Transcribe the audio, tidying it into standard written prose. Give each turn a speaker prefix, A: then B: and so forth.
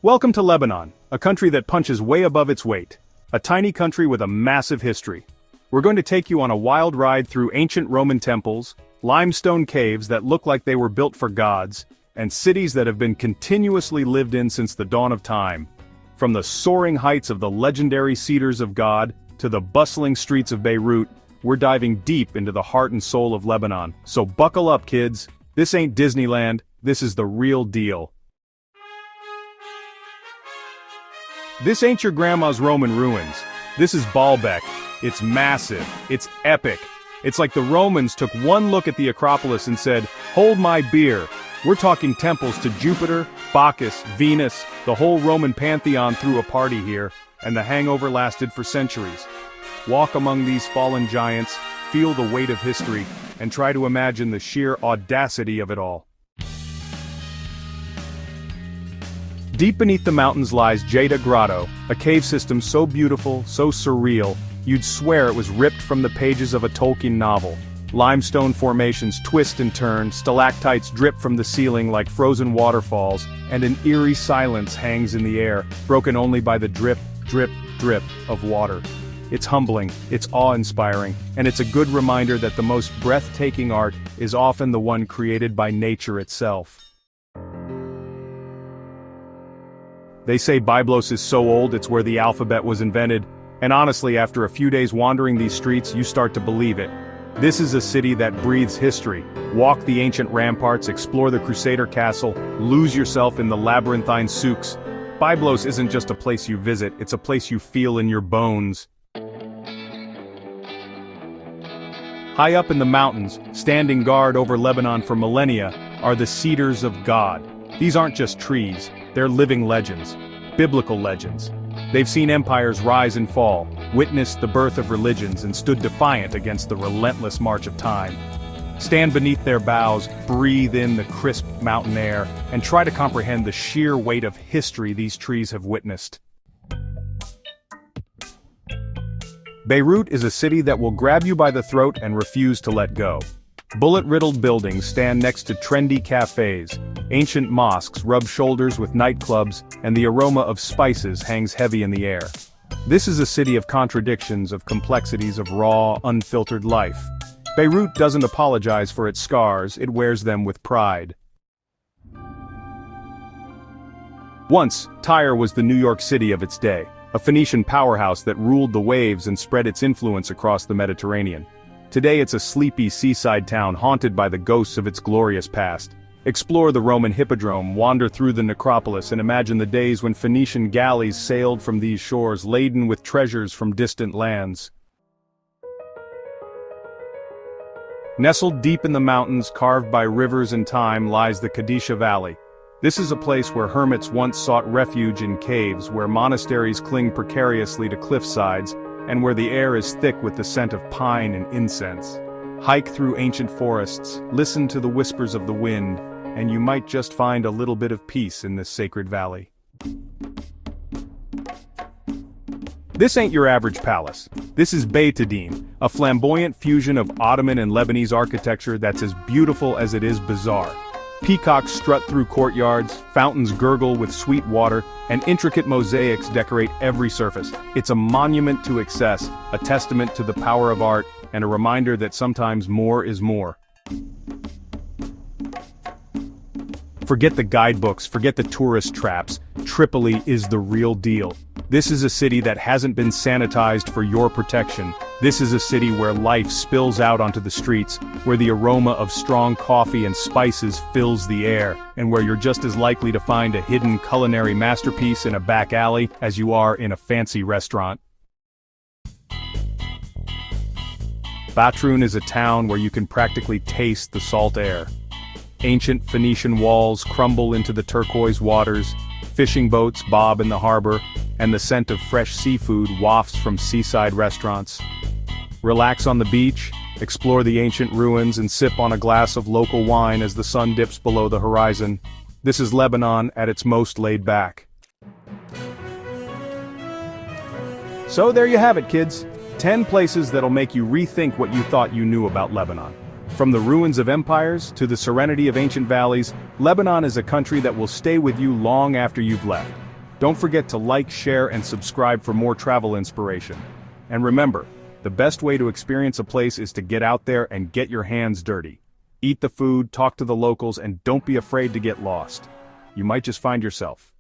A: Welcome to Lebanon, a country that punches way above its weight. A tiny country with a massive history. We're going to take you on a wild ride through ancient Roman temples, limestone caves that look like they were built for gods, and cities that have been continuously lived in since the dawn of time. From the soaring heights of the legendary Cedars of God, to the bustling streets of Beirut, we're diving deep into the heart and soul of Lebanon. So buckle up, kids. This ain't Disneyland, this is the real deal. This ain't your grandma's Roman ruins. This is Baalbek. It's massive. It's epic. It's like the Romans took one look at the Acropolis and said, "Hold my beer." We're talking temples to Jupiter, Bacchus, Venus, the whole Roman pantheon threw a party here, and the hangover lasted for centuries. Walk among these fallen giants, feel the weight of history, and try to imagine the sheer audacity of it all. Deep beneath the mountains lies Jada Grotto, a cave system so beautiful, so surreal, you'd swear it was ripped from the pages of a Tolkien novel. Limestone formations twist and turn, stalactites drip from the ceiling like frozen waterfalls, and an eerie silence hangs in the air, broken only by the drip, drip, drip of water. It's humbling, it's awe-inspiring, and it's a good reminder that the most breathtaking art is often the one created by nature itself. They say Byblos is so old it's where the alphabet was invented, and honestly after a few days wandering these streets you start to believe it. This is a city that breathes history. Walk the ancient ramparts, explore the Crusader castle, lose yourself in the labyrinthine souks. Byblos isn't just a place you visit, it's a place you feel in your bones. High up in the mountains, standing guard over Lebanon for millennia, are the Cedars of God. These aren't just trees, they're living legends, biblical legends. They've seen empires rise and fall, witnessed the birth of religions and stood defiant against the relentless march of time. Stand beneath their boughs, breathe in the crisp mountain air, and try to comprehend the sheer weight of history these trees have witnessed. Beirut is a city that will grab you by the throat and refuse to let go. Bullet-riddled buildings stand next to trendy cafes, ancient mosques rub shoulders with nightclubs, and the aroma of spices hangs heavy in the air. This is a city of contradictions, of complexities, of raw, unfiltered life. Beirut doesn't apologize for its scars, it wears them with pride. Once, Tyre was the New York City of its day, a Phoenician powerhouse that ruled the waves and spread its influence across the Mediterranean. Today it's a sleepy seaside town haunted by the ghosts of its glorious past. Explore the Roman Hippodrome, wander through the necropolis and imagine the days when Phoenician galleys sailed from these shores laden with treasures from distant lands. Nestled deep in the mountains carved by rivers and time lies the Kadisha Valley. This is a place where hermits once sought refuge in caves, where monasteries cling precariously to cliff sides, and where the air is thick with the scent of pine and incense. Hike through ancient forests, listen to the whispers of the wind, and you might just find a little bit of peace in this sacred valley. This ain't your average palace. This is Beit Adin, a flamboyant fusion of Ottoman and Lebanese architecture that's as beautiful as it is bizarre. Peacocks strut through courtyards, fountains gurgle with sweet water, and intricate mosaics decorate every surface. It's a monument to excess, a testament to the power of art, and a reminder that sometimes more is more. Forget the guidebooks, forget the tourist traps. Tripoli is the real deal. This is a city that hasn't been sanitized for your protection. This is a city where life spills out onto the streets, where the aroma of strong coffee and spices fills the air, and where you're just as likely to find a hidden culinary masterpiece in a back alley as you are in a fancy restaurant. Batroun is a town where you can practically taste the salt air. Ancient Phoenician walls crumble into the turquoise waters, fishing boats bob in the harbor, and the scent of fresh seafood wafts from seaside restaurants. Relax on the beach, explore the ancient ruins and sip on a glass of local wine as the sun dips below the horizon. This is Lebanon at its most laid back. So there you have it, kids. 10 places that'll make you rethink what you thought you knew about Lebanon. From the ruins of empires to the serenity of ancient valleys, Lebanon is a country that will stay with you long after you've left. Don't forget to like, share, and subscribe for more travel inspiration. And remember, the best way to experience a place is to get out there and get your hands dirty. Eat the food, talk to the locals, and don't be afraid to get lost. You might just find yourself